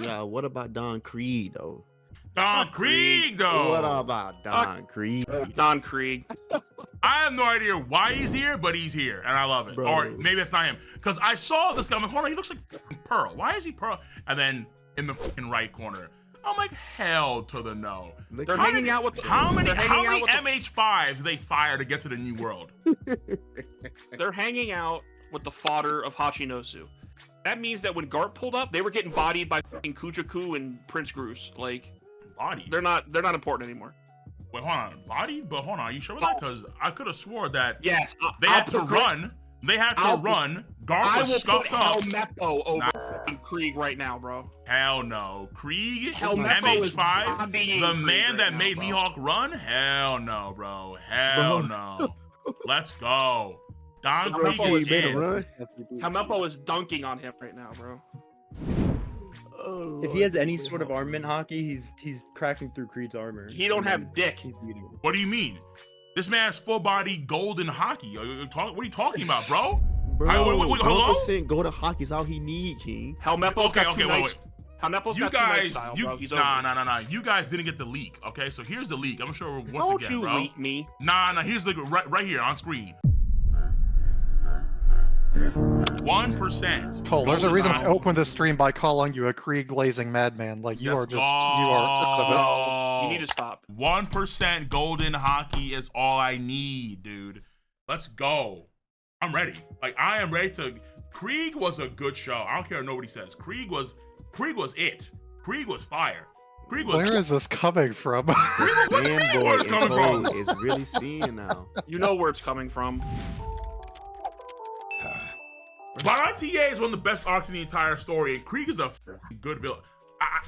Yeah, what about Don Krieg though? Don Krieg, though. What about Don Krieg? Don Krieg. I have no idea why he's here, but he's here, and I love it. Bro. Or maybe that's not him, because I saw this guy. I'm like, hold on, he looks like Pearl. Why is he Pearl? And then in the right corner, I'm like, hell to the no. They're hanging out with the, how many MH5s do they fire to get to the new world? They're hanging out with the fodder of Hachinosu. That means that when Garp pulled up, they were getting bodied by fucking Kujaku and Prince Groose. Like, Body? they're not important anymore. Wait, hold on, body? But hold on, are you sure with that? Because I could have swore that yes, they had to run. They had to run. Garp was scuffed up. Helmeppo over Krieg right now, bro. Hell no. Krieg, Helmeppo MH5, the man that right made now, Mihawk run? Hell no, bro. Hell no. Let's go. Don Krieg is in. Helmeppo is dunking on him right now, bro. Oh, If he has any sort of armament hockey, he's cracking through Creed's armor. He don't have dick. He's beating him. What do you mean? This man's full body golden hockey. What are you talking about, bro? Bro, wait, hello? 1% go to hockey's all he need, King. Helmeppo's got two nice. wait. Helmeppo's You got two nice guys, style, bro. He's over. nah. You guys didn't get the leak, okay? So here's the leak. I'm sure once Don't again, you bro. leak me. Nah. Here's the right here on screen. 1%. Cole, there's a golden reason I hockey. opened this stream by calling you a Krieg glazing madman. Like you are just, you are. You need to stop. 1% golden hockey is all I need, dude. Let's go. I'm ready. Like, I am ready to. Krieg was a good show. I don't care what nobody says. Krieg was it. Krieg was fire. Krieg was. Where is this coming from? Fanboy it's coming and from? Cole is really seeing now. You know where it's coming from. Baratie is one of the best arcs in the entire story, and Krieg is a good villain.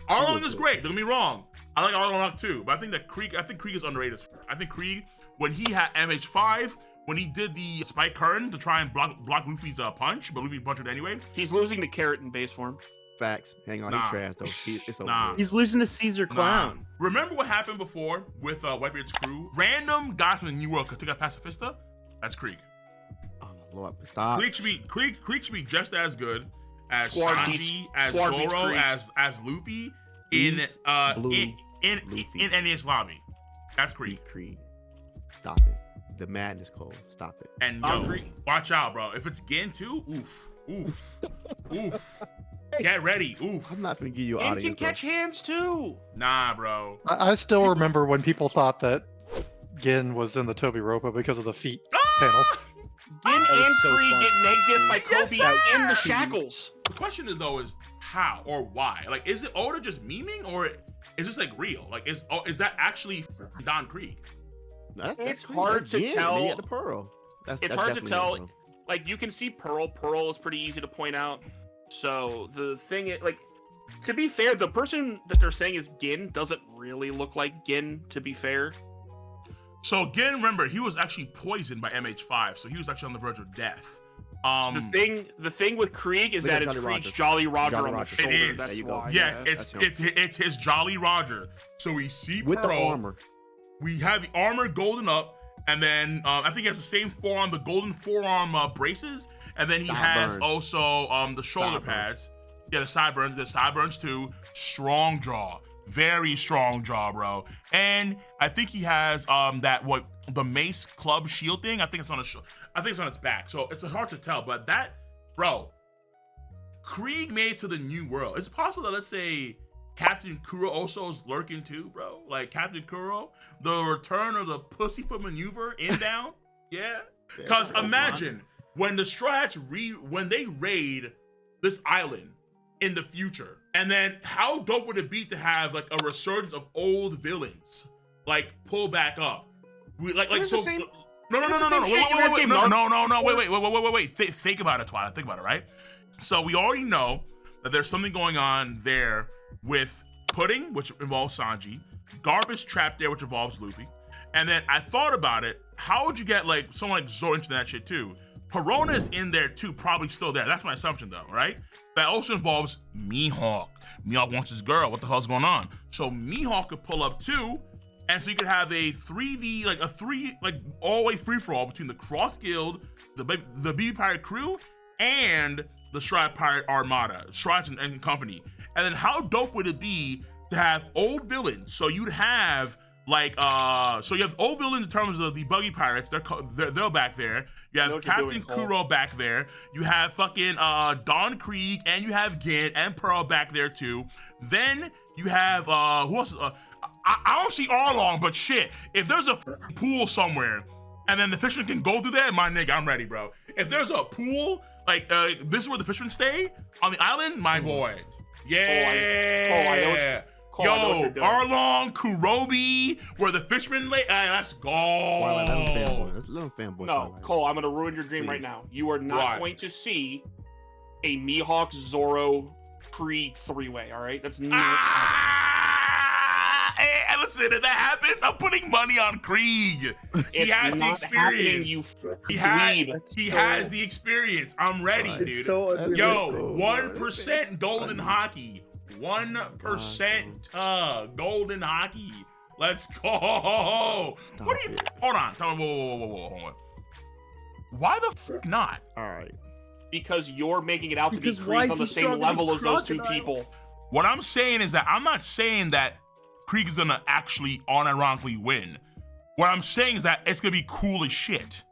Arlong is great. Don't get me wrong. I like Arlong too, but I think Krieg is underrated. I think Krieg, when he had MH5, when he did the spike current to try and block Luffy's punch, but Luffy punched it anyway. He's losing to Carrot in base form. Facts. Hang on, Nah. he trash though. It's over. Nah. He's losing to Caesar Clown. Remember what happened before with Whitebeard's crew? Random guys from the New World could take out Pacifista. That's Krieg. Oh Lord, stop. Krieg should be just as good as Squad Sanji, beats- as Squad beats Zoro, Krieg. as Luffy in Beast, Blue, Luffy. in NES lobby. That's Krieg. Beat Krieg. Stop it. The madness, Cole. Stop it. And I'm yo, Krieg. watch out, bro. If it's Gin too, oof. Get ready, oof. I'm not gonna give you an And audience. can catch hands too. Nah, bro. I still remember when people thought that Gin was in the Toby Ropa because of the feet panel. Gin was and so Krieg fun. get negative by Yes, Kobe sir. in the shackles. The question is though is how or why? Like, is it Oda just memeing or is this like real? Like, is that actually Don Krieg? No, It's Krieg. hard That's to Gin. tell. They got the pearl. It's That's hard to definitely tell. him, Like, you can see Pearl. Pearl is pretty easy to point out. So the thing is, like, to be fair, the person that they're saying is Gin doesn't really look like Gin, to be fair. So Gin, remember, he was actually poisoned by MH5, so he was actually on the verge of death. The thing with Krieg is Look that at it's Jolly Krieg's Roger. Jolly Roger Jolly on the Roger. shoulder. It is. That's There you go. why. Yes, yeah. it's his Jolly Roger. So we see with the Pearl. armor. We have the armor golden up, and then I think he has the same forearm, the golden forearm braces, and then he has Sideburns. also the shoulder Sideburns. pads. Yeah, the sideburns too. Strong jaw, very strong jaw, bro. And I think he has the mace club shield thing. I think it's on I think it's on its back, so it's hard to tell. But that, bro, Krieg made it to the new world. It's possible that, let's say, Captain Kuro also is lurking too, bro. Like Captain Kuro, the return of the pussyfoot maneuver in down. Yeah, because imagine when the Straw Hats when they raid this island in the future, and then how dope would it be to have like a resurgence of old villains like pull back up? It's So. the same- No, it's the same shit you guys gave Naruto. Wait. Think about it, Twilight. Think about it, right? So we already know that there's something going on there with Pudding, which involves Sanji, Garbage trapped there, which involves Luffy, and then I thought about it. How would you get like someone like Zoro into that shit too? Pirona's in there too, probably still there. That's my assumption though, right? That also involves Mihawk. Mihawk wants his girl. What the hell's going on? So Mihawk could pull up too. And so you could have a 3v, like a all-way free-for-all between the Cross Guild, the BB Pirate crew, and the Stride Pirate Armada, Strides and company. And then how dope would it be to have old villains? So you'd have like so you have old villains in terms of the buggy pirates. They're back there. You have Captain Kuro back there. You have fucking Don Krieg, and you have Gin and Pearl back there too. Then you have who else? I don't see Arlong, but shit, if there's a pool somewhere and then the fisherman can go through there, my nigga, I'm ready, bro. If there's a pool, like this is where the fishermen stay on the island, my boy. Yeah. Yo, Arlong, Kurobi, where the fishermen lay. Let's go. Twilight, let him fanboy. Let's let him fanboy. No, Twilight. Cole, I'm gonna ruin your dream right now. You are not going to see a Mihawk, Zoro, Krieg three-way. All right, that's not. Hey, listen, if that happens, I'm putting money on Krieg. He has the experience. He has the experience. I'm ready, dude. Yo, 1% golden hockey. 1% golden hockey. Let's go. What do you? Hold on. Whoa, hold on. Why the fuck not? All right. Because you're making it out to be Krieg on the same level as those two people. What I'm saying is that I'm not saying that Krieg is gonna actually unironically win. What I'm saying is that it's gonna be cool as shit.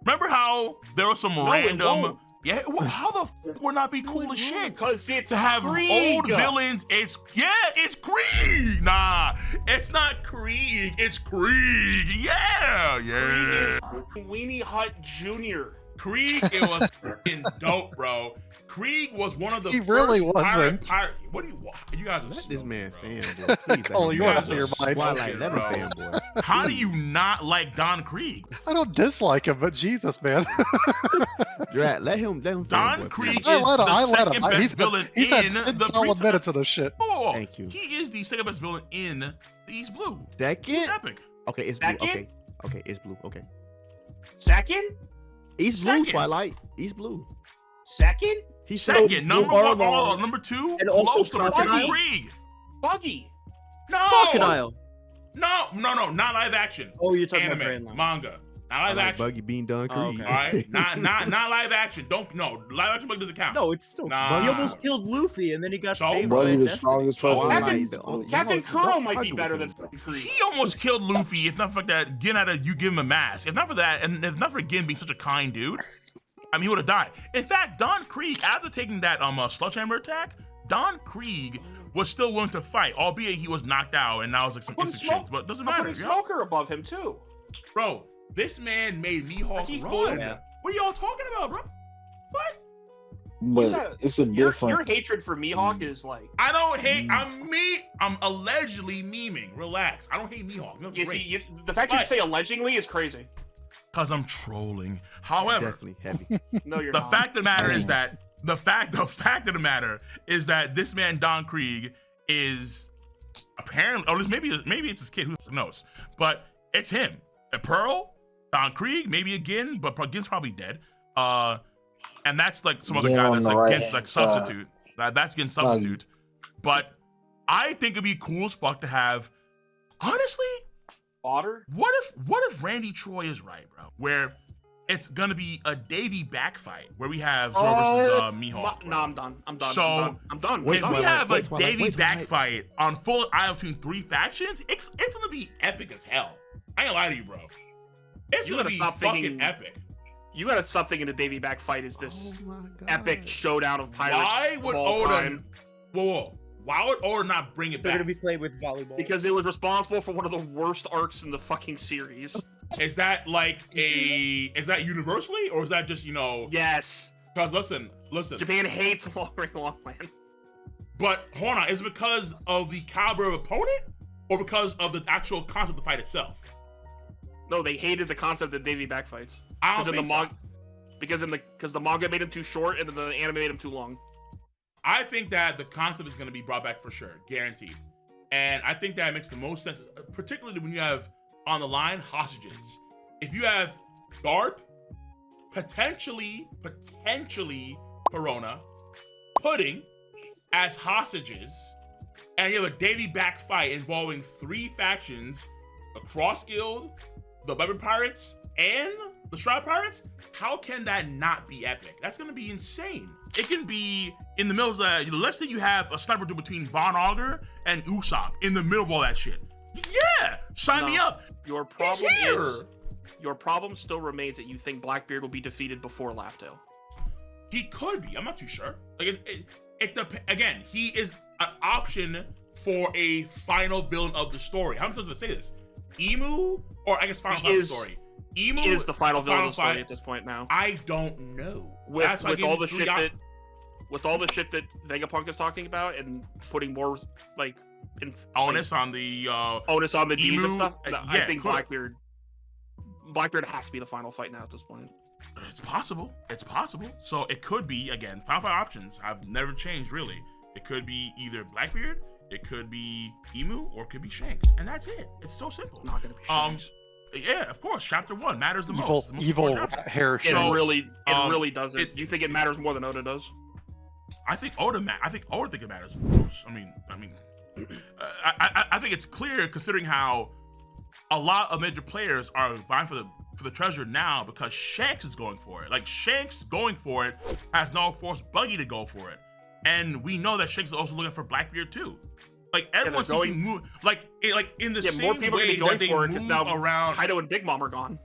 Remember how there was some random. Yeah, how the fuck would not be cool as shit? Because it's to have Krieg. Old villains. It's Krieg. Nah, it's not Krieg. It's Krieg. Yeah. Krieg is Weenie Hut Jr. Krieg, it was fucking dope, bro. Krieg was one of the He first really wasn't. What do you guys are Let slow, this man bro. fanboy. Please, Oh, You you're guys out of your are mind. Twilight, let him bro. fanboy. How do you not like Don Krieg? I don't dislike him, but Jesus, man. Drat, let him Don fanboy, Krieg please. is the second best villain He's had in 10 the solid minutes of this shit. Oh, Thank you. He is the second best villain in the East Blue. Second? Epic. Okay, it's blue. Second? Okay, it's blue. Okay. Second? East blue, Second. Twilight. East blue. Second? He's Second, number one, Arlong. number two, And also close to Crocodile. Krieg. Buggy. No, Crocodile. no, not live action. Oh, you're talking about Anime, Brainline. manga, not I live like action. Buggy Bean Don Oh, Krieg. okay. All right, not live action. Live action Buggy doesn't count. No, it's still. Nah. He almost killed Luffy, and then he got So? saved Buggy by the Destiny. strongest So person. Twilight, Captain y'all Kuro don't might be argue better with than him. Krieg. He almost killed Luffy. If not for that, Gin had you give him a mask. If not for that, and if not for Gin being such a kind dude, I mean, he would have died. In fact, Don Krieg, after taking that sledgehammer attack, Don Krieg was still willing to fight, albeit he was knocked out, and now it's like some instant shit. But it doesn't I'm matter, putting you know? Smoker above him too. Bro. This man made Mihawk He's run. good. Yeah. What are y'all talking about, bro? What? But it's a Your difference. hatred for Mihawk is like. I don't hate. I'm allegedly memeing. Relax. I don't hate Mihawk. You see, the fact you say allegedly is crazy. Because I'm trolling. However, Definitely heavy. No, you're the not. fact of the matter is that the fact of the matter is that this man Don Krieg is apparently, or maybe it's his kid. Who knows? But it's him. And Pearl, Don Krieg, maybe again, but Gin's probably dead. And that's like some other Yeah, guy on that's the like right Gin's like hand side. substitute. That's Gin's substitute. But I think it'd be cool as fuck to have. Honestly, Otter? what if Randy Troy is right, bro? Where it's gonna be a Davy Back fight where we have Zoro versus Mihawk. No, I'm done. I'm done. So- I'm done. Wait, If we Twilight, have a wait, Twilight, Davy wait, Back Twilight. fight on full island between 3 factions, it's gonna be epic as hell. I ain't gonna lie to you, bro. It's You gonna gotta be stop fucking thinking- epic. You gotta stop thinking the Davy Back fight is this Oh my God. epic showdown of pirates Why would of all Oda? time. Whoa. Why would Oda not bring it They're back? gonna be playing with volleyball. Because it was responsible for one of the worst arcs in the fucking series. Is that like is that universally or is that just Yes. Because listen. Japan hates Long Land. But hold on, is it because of the caliber of opponent or because of the actual concept of the fight itself? No, they hated the concept of Davy Back fights. I don't Because think so. because the manga made him too short and then the anime made him too long. I think that the concept is going to be brought back for sure, guaranteed. And I think that makes the most sense, particularly when you have on the line hostages. If you have Garp, potentially Corona, Pudding as hostages, and you have a Davy Back fight involving 3 factions, the Cross Guild, the Weapon Pirates, and the Shroud Pirates, how can that not be epic? That's gonna be insane. It can be in the middle of that. Let's say you have a sniper duel between Von Augur and Usopp in the middle of all that shit. Yeah, sign me up. Your problem still remains that you think Blackbeard will be defeated before Laughtail. He could be. I'm not too sure. Like again, he is an option for a final villain of the story. How am I supposed to say this? Emu, or I guess final villain of the story. Emu is the final villain of the story fight. at this point now. I don't know. With all the shit that Vegapunk is talking about and putting more onus on the demons and stuff. I think cool. Blackbeard has to be the final fight now at this point. It's possible. It's possible. So it could be, again, final fight options have never changed really. It could be either Blackbeard, it could be Emu, or it could be Shanks, and that's it. It's so simple. Not gonna be Shanks. Yeah, of course. Chapter 1 matters the most. It's the most Evil important chapter. hair It Shanks. really doesn't. You think it matters more than Oda does? I think Oda think it matters the most. I mean, I think it's clear considering how a lot of major players are vying for the treasure now because Shanks is going for it. Like Shanks going for it has no forced Buggy to go for it, and we know that Shanks is also looking for Blackbeard too. Like everyone seems to move in the same more people way are going that they for it move because now around. Kaido and Big Mom are gone.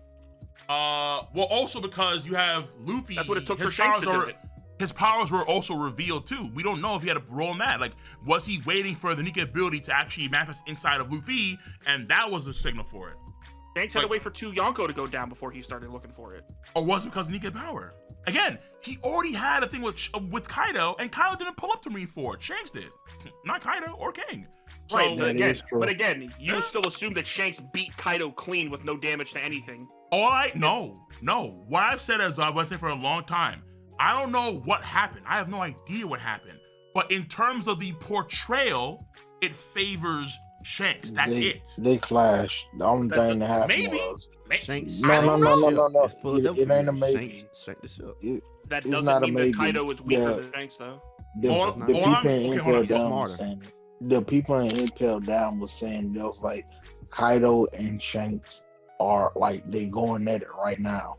Well, also because you have Luffy. That's what it took for Shanks to do it. His powers were also revealed too. We don't know if he had a role in that. Like, was he waiting for the Nika ability to actually manifest inside of Luffy, and that was the signal for it? Shanks had to wait for 2 Yonko to go down before he started looking for it. Or was it because of Nika power? Again, he already had a thing with Kaido, and Kaido didn't pull up to Marine Ford. Shanks did, not Kaido or King. So, right, but again, you still assume that Shanks beat Kaido clean with no damage to anything. No. What I've said is I've said for a long time. I don't know what happened. I have no idea what happened. But in terms of the portrayal, it favors Shanks. That's it. They clash. The only thing that happened was Shanks. No. It's Philadelphia. It ain't a maybe. Shanks the ship. That It's doesn't not a mean that maybe. Kaido is weaker Yeah. than Shanks, though. The people in Impel Down smarter. was saying the people in Impel Down was saying there was like Kaido and Shanks are like they going at it right now,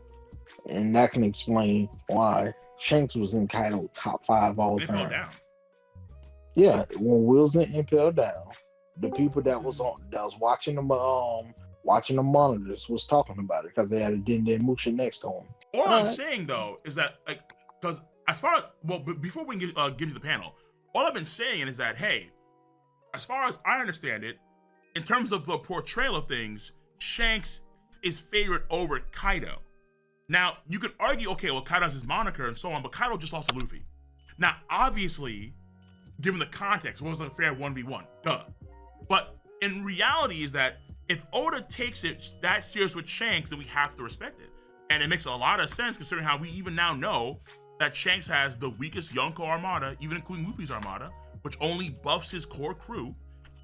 and that can explain why Shanks was in Kaido top 5 all They fell time. down. Yeah, when Will's in Impel Down, the people that was watching the monitors was talking about it because they had a Denden Musha next to him. All I'm saying though is that because as far as before we can get to the panel, all I've been saying is that hey, as far as I understand it, in terms of the portrayal of things, Shanks is favored over Kaido. Now you could argue, okay, well Kaido has his moniker and so on, but Kaido just lost to Luffy. Now obviously, given the context, it wasn't a fair 1v1, duh. But in reality is that if Oda takes it that serious with Shanks, then we have to respect it. And it makes a lot of sense considering how we even now know that Shanks has the weakest Yonko armada, even including Luffy's armada, which only buffs his core crew.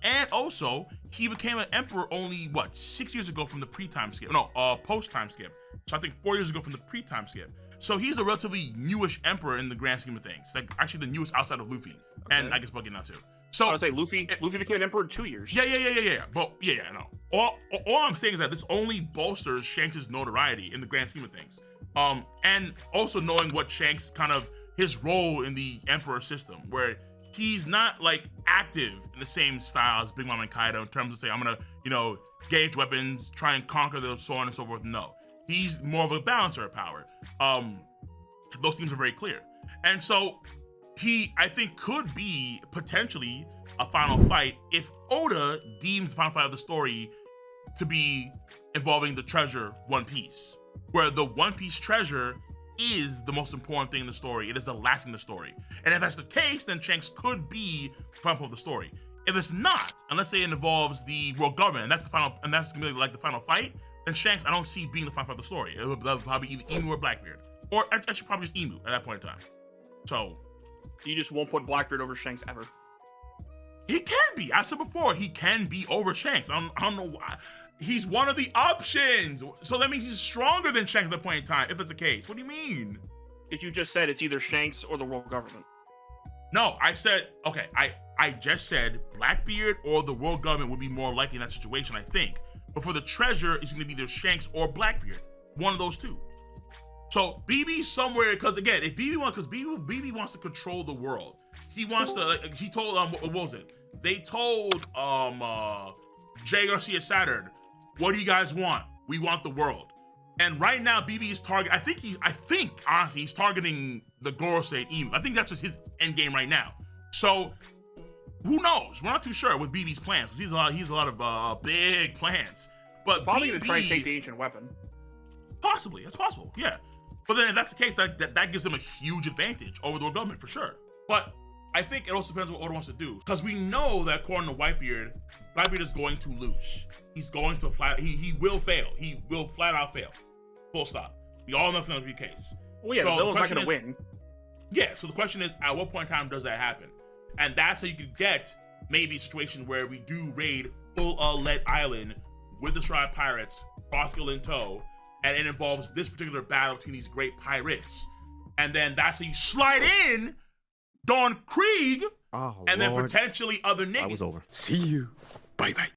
And also, he became an emperor only, 6 years ago from the pre-time skip? No, post-time skip. So I think 4 years ago from the pre-time skip. So he's a relatively newish emperor in the grand scheme of things. Like, actually the newest outside of Luffy. Okay. And I guess Buggy now too. So I would say Luffy became an emperor in 2 years. Yeah. But I know. All I'm saying is that this only bolsters Shanks' notoriety in the grand scheme of things. And also knowing what Shanks his role in the Emperor system, where he's not like active in the same style as Big Mom and Kaido in terms of saying I'm gonna, gauge weapons, try and conquer them, so on and so forth. No. He's more of a balancer of power. Those themes are very clear. And so he, I think, could be potentially a final fight if Oda deems the final fight of the story to be involving the treasure One Piece, where the One Piece treasure is the most important thing in the story. It is the last thing in the story. And if that's the case, then Shanks could be the final part of the story. If it's not, and let's say it involves the world government, and that's gonna be like the final fight, then Shanks I don't see being the final part of the story. It would probably either Emu or Blackbeard, or actually probably just Emu at that point in time. So you just won't put Blackbeard over Shanks ever. He can be. I said before, he can be over Shanks. I don't know why. He's one of the options. So that means he's stronger than Shanks at that point in time, if that's the case. What do you mean? Because you just said it's either Shanks or the world government. No, I said, okay, I just said Blackbeard or the world government would be more likely in that situation, I think. But for the treasure, it's going to be either Shanks or Blackbeard. one of those two. So BB somewhere, because again, if BB wants, because BB wants to control the world. He wants to. Like, he told what was it? They told Jay Garcia Saturn, what do you guys want? We want the world. And right now, BB is targeting. I think honestly, he's targeting the Gorosei Emu. I think that's just his end game right now. So who knows? We're not too sure with BB's plans. He's a lot of big plans. But Probably BB, gonna try and take the ancient weapon. Possibly, it's possible, yeah. But then if that's the case, that gives him a huge advantage over the government for sure. But I think it also depends on what Oda wants to do, because we know that according to Whitebeard is going to lose. He's going to he will fail. He will flat out fail. Full stop. We all know that's going to be the case. Well, yeah, So the villain's not question gonna is- win. Yeah, so the question is, at what point in time does that happen? And that's how you could get maybe a situation where we do raid full Lead Island with the Shroud Pirates, Crossgill in tow, and it involves this particular battle between these great pirates. And then that's how you slide in Don Krieg, Oh, and then Lord. potentially other I niggas. was over. See you. Bye bye.